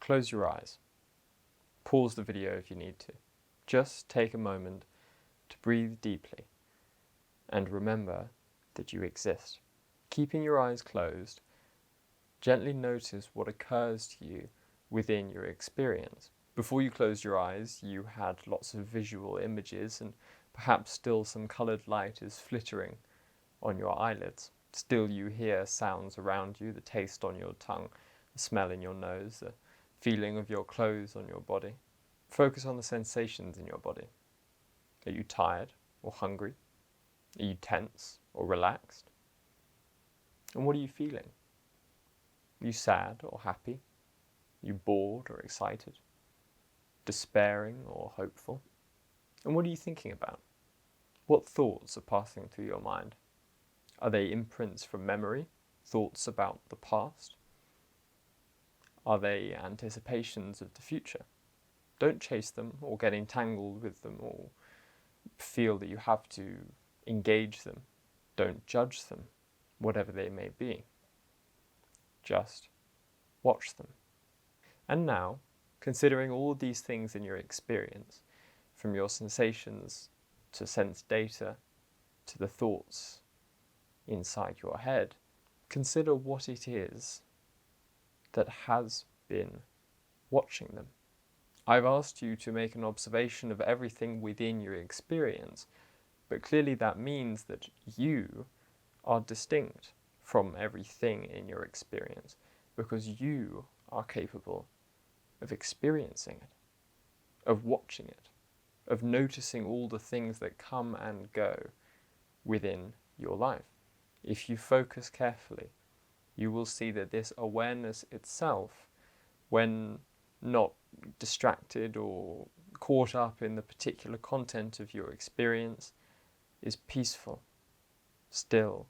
close your eyes. Pause the video if you need to. Just take a moment to breathe deeply and remember that you exist. Keeping your eyes closed, gently notice what occurs to you within your experience. Before you closed your eyes, you had lots of visual images and perhaps still some coloured light is flittering on your eyelids. Still you hear sounds around you, the taste on your tongue, the smell in your nose, the feeling of your clothes on your body. Focus on the sensations in your body. Are you tired or hungry? Are you tense or relaxed? And what are you feeling? Are you sad or happy? Are you bored or excited? Despairing or hopeful? And what are you thinking about? What thoughts are passing through your mind? Are they imprints from memory, thoughts about the past? Are they anticipations of the future? Don't chase them or get entangled with them or feel that you have to engage them. Don't judge them, whatever they may be. Just watch them. And now, considering all of these things in your experience, from your sensations to sense data to the thoughts inside your head, consider what it is that has been watching them. I've asked you to make an observation of everything within your experience, but clearly that means that you are distinct from everything in your experience because you are capable of experiencing it, of watching it, of noticing all the things that come and go within your life. If you focus carefully, you will see that this awareness itself, when not distracted or caught up in the particular content of your experience, is peaceful, still,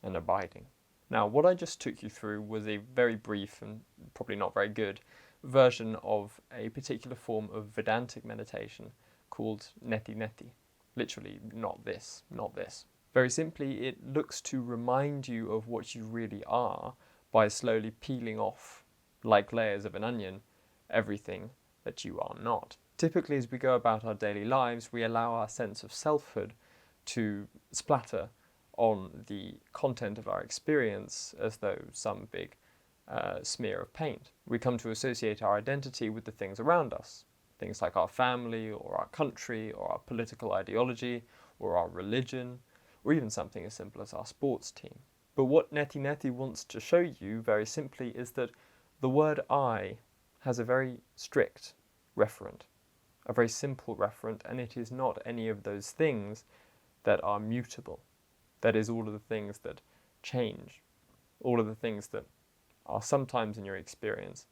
and abiding. Now, what I just took you through was a very brief and probably not very good version of a particular form of Vedantic meditation called Neti. Literally, not this, not this. Very simply, it looks to remind you of what you really are by slowly peeling off, like layers of an onion, everything that you are not. Typically, as we go about our daily lives, we allow our sense of selfhood to splatter on the content of our experience as though some big smear of paint. We come to associate our identity with the things around us, things like our family or our country or our political ideology or our religion, or even something as simple as our sports team. But what Neti wants to show you very simply is that the word I has a very strict referent, a very simple referent, and it is not any of those things that are mutable. That is all of the things that change, all of the things that are sometimes in your experience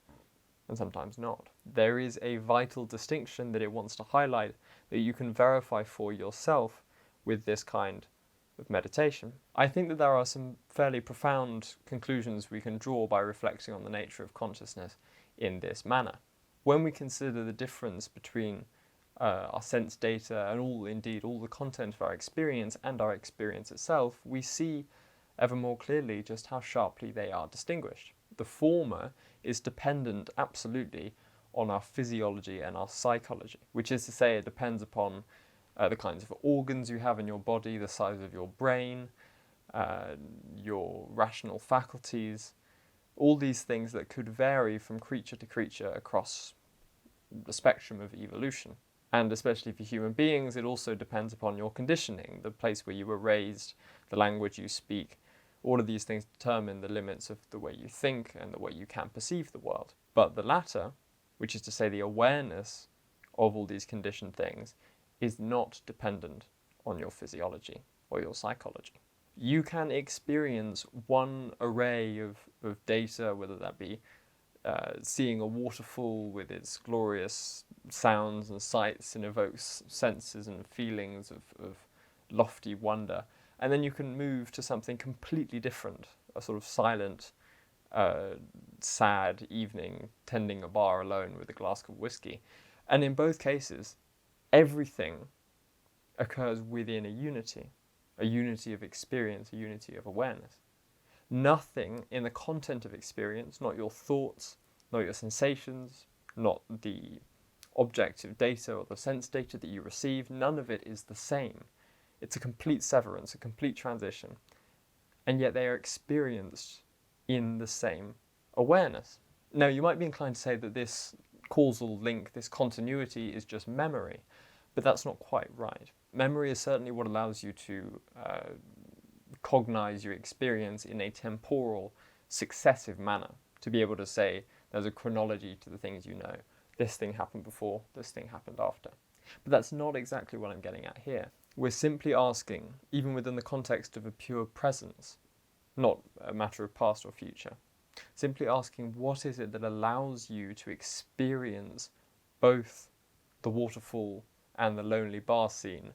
and sometimes not. There is a vital distinction that it wants to highlight that you can verify for yourself with this kind of meditation. I think that there are some fairly profound conclusions we can draw by reflecting on the nature of consciousness in this manner. When we consider the difference between our sense data and all the content of our experience and our experience itself, we see ever more clearly just how sharply they are distinguished. The former is dependent absolutely on our physiology and our psychology, which is to say it depends upon the kinds of organs you have in your body, the size of your brain, your rational faculties, all these things that could vary from creature to creature across the spectrum of evolution. And especially for human beings, it also depends upon your conditioning, the place where you were raised, the language you speak. All of these things determine the limits of the way you think and the way you can perceive the world. But the latter, which is to say the awareness of all these conditioned things, is not dependent on your physiology or your psychology. You can experience one array of data, whether that be seeing a waterfall with its glorious sounds and sights and evokes senses and feelings of lofty wonder. And then you can move to something completely different, a sort of silent, sad evening, tending a bar alone with a glass of whiskey. And in both cases, everything occurs within a unity of experience, a unity of awareness. Nothing in the content of experience, not your thoughts, not your sensations, not the objective data or the sense data that you receive. None of it is the same. It's a complete severance, a complete transition, and yet they are experienced in the same awareness. Now, you might be inclined to say that this causal link, this continuity, is just memory, but that's not quite right. Memory is certainly what allows you to cognize your experience in a temporal, successive manner, to be able to say there's a chronology to the things you know. This thing happened before, this thing happened after. But that's not exactly what I'm getting at here. We're simply asking, even within the context of a pure presence, not a matter of past or future, simply asking what is it that allows you to experience both the waterfall and the lonely bar scene,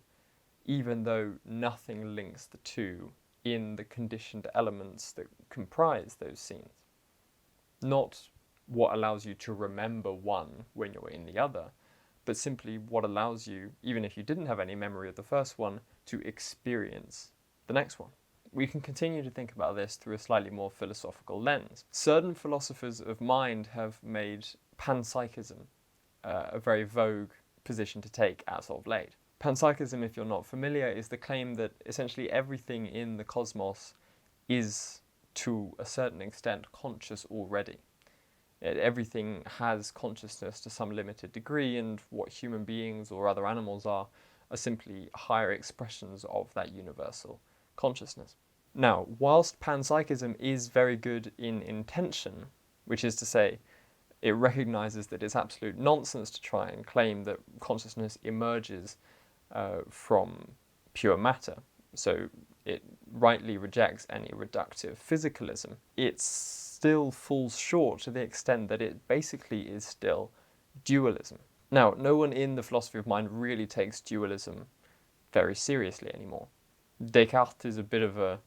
even though nothing links the two in the conditioned elements that comprise those scenes. Not what allows you to remember one when you're in the other, but simply what allows you, even if you didn't have any memory of the first one, to experience the next one. We can continue to think about this through a slightly more philosophical lens. Certain philosophers of mind have made panpsychism a very vogue position to take as of late. Panpsychism, if you're not familiar, is the claim that essentially everything in the cosmos is, to a certain extent, conscious already. Everything has consciousness to some limited degree, and what human beings or other animals are simply higher expressions of that universal consciousness. Now, whilst panpsychism is very good in intention, which is to say, it recognizes that it's absolute nonsense to try and claim that consciousness emerges from pure matter, so it rightly rejects any reductive physicalism, it still falls short to the extent that it basically is still dualism. Now, no one in the philosophy of mind really takes dualism very seriously anymore. Descartes is a bit of a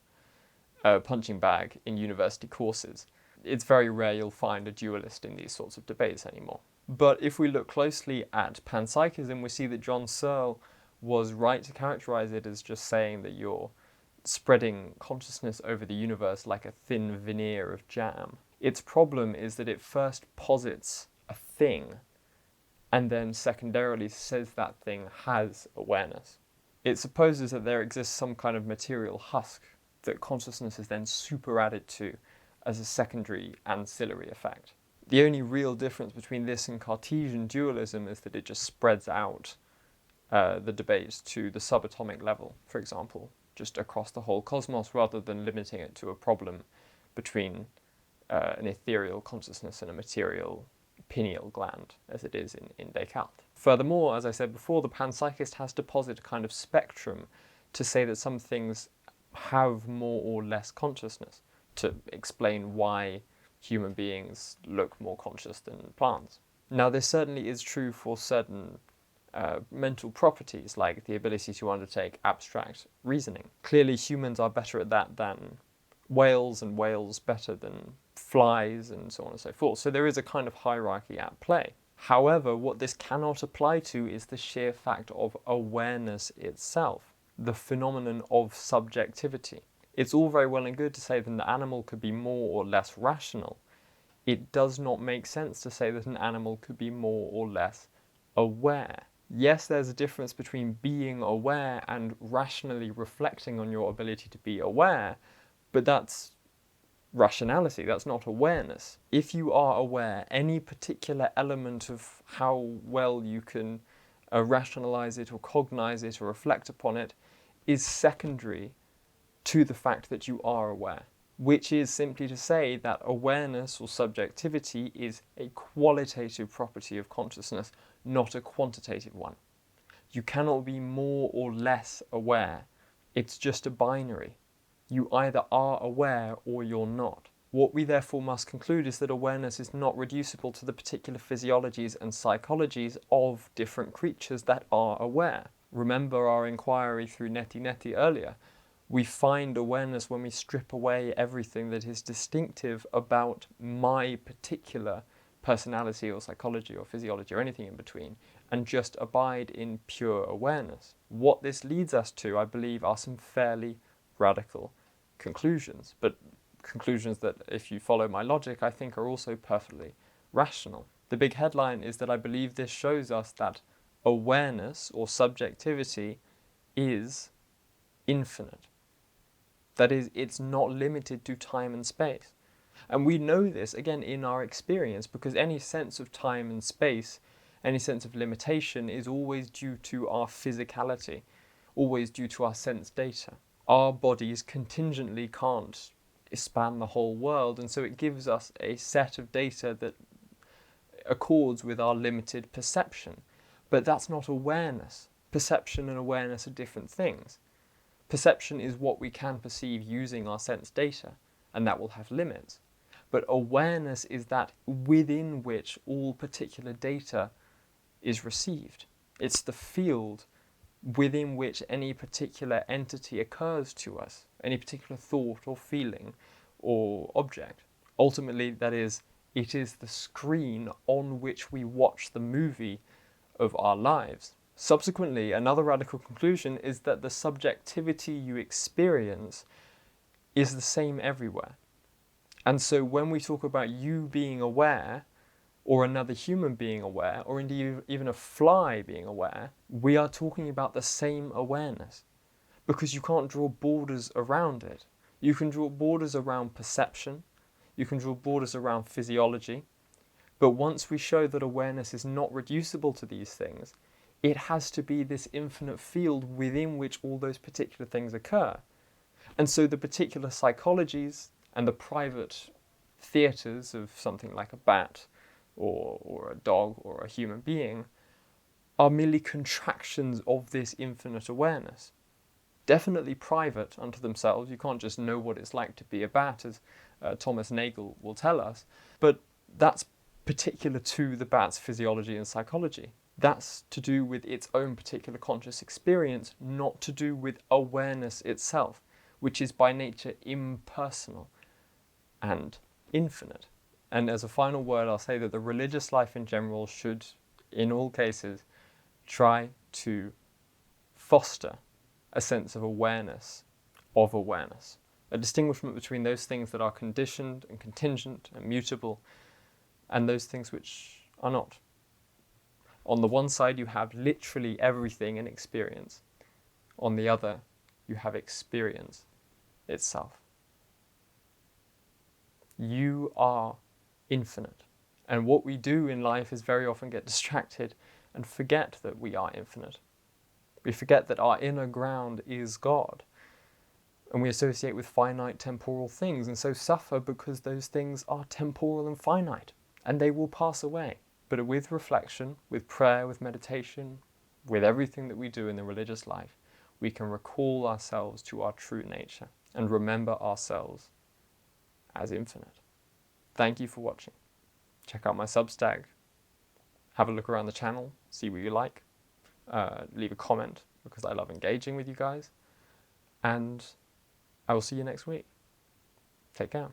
punching bag in university courses. It's very rare you'll find a dualist in these sorts of debates anymore. But if we look closely at panpsychism, we see that John Searle was right to characterize it as just saying that you're spreading consciousness over the universe like a thin veneer of jam. Its problem is that it first posits a thing, and then secondarily says that thing has awareness. It supposes that there exists some kind of material husk that consciousness is then superadded to as a secondary ancillary effect. The only real difference between this and Cartesian dualism is that it just spreads out the debate to the subatomic level, for example, just across the whole cosmos, rather than limiting it to a problem between an ethereal consciousness and a material pineal gland, as it is in Descartes. Furthermore, as I said before, the panpsychist has to posit a kind of spectrum to say that some things have more or less consciousness, to explain why human beings look more conscious than plants. Now, this certainly is true for certain mental properties, like the ability to undertake abstract reasoning. Clearly, humans are better at that than whales, and whales better than flies, and so on and so forth. So there is a kind of hierarchy at play. However, what this cannot apply to is the sheer fact of awareness itself, the phenomenon of subjectivity. It's all very well and good to say that an animal could be more or less rational. It does not make sense to say that an animal could be more or less aware. Yes, there's a difference between being aware and rationally reflecting on your ability to be aware, but that's rationality, that's not awareness. If you are aware, any particular element of how well you can rationalize it or cognize it or reflect upon it is secondary to the fact that you are aware, which is simply to say that awareness or subjectivity is a qualitative property of consciousness, not a quantitative one. You cannot be more or less aware. It's just a binary. You either are aware or you're not. What we therefore must conclude is that awareness is not reducible to the particular physiologies and psychologies of different creatures that are aware. Remember our inquiry through Neti earlier. We find awareness when we strip away everything that is distinctive about my particular personality or psychology or physiology or anything in between, and just abide in pure awareness. What this leads us to, I believe, are some fairly radical conclusions, but conclusions that, if you follow my logic, I think are also perfectly rational. The big headline is that I believe this shows us that awareness or subjectivity is infinite. That is, it's not limited to time and space. And we know this, again, in our experience, because any sense of time and space, any sense of limitation is always due to our physicality, always due to our sense data. Our bodies contingently can't span the whole world, and so it gives us a set of data that accords with our limited perception. But that's not awareness. Perception and awareness are different things. Perception is what we can perceive using our sense data, and that will have limits. But awareness is that within which all particular data is received. It's the field within which any particular entity occurs to us, any particular thought or feeling or object. Ultimately, that is, it is the screen on which we watch the movie of our lives. Subsequently, another radical conclusion is that the subjectivity you experience is the same everywhere. And so when we talk about you being aware, or another human being aware, or indeed even a fly being aware, we are talking about the same awareness, because you can't draw borders around it. You can draw borders around perception, you can draw borders around physiology, but once we show that awareness is not reducible to these things, it has to be this infinite field within which all those particular things occur. And so the particular psychologies and the private theatres of something like a bat or a dog or a human being are merely contractions of this infinite awareness. Definitely private unto themselves. You can't just know what it's like to be a bat, as Thomas Nagel will tell us, but that's particular to the bat's physiology and psychology. That's to do with its own particular conscious experience, not to do with awareness itself, which is by nature impersonal and infinite. And as a final word, I'll say that the religious life in general should, in all cases, try to foster a sense of awareness, a distinguishment between those things that are conditioned and contingent and mutable, and those things which are not. On the one side, you have literally everything in experience. On the other, you have experience itself. You are infinite. And what we do in life is very often get distracted and forget that we are infinite. We forget that our inner ground is God. And we associate with finite temporal things and so suffer because those things are temporal and finite, and they will pass away. But with reflection, with prayer, with meditation, with everything that we do in the religious life, we can recall ourselves to our true nature and remember ourselves as infinite. Thank you for watching. Check out my Substack. Have a look around the channel, see what you like. Leave a comment, because I love engaging with you guys. And I will see you next week. Take care.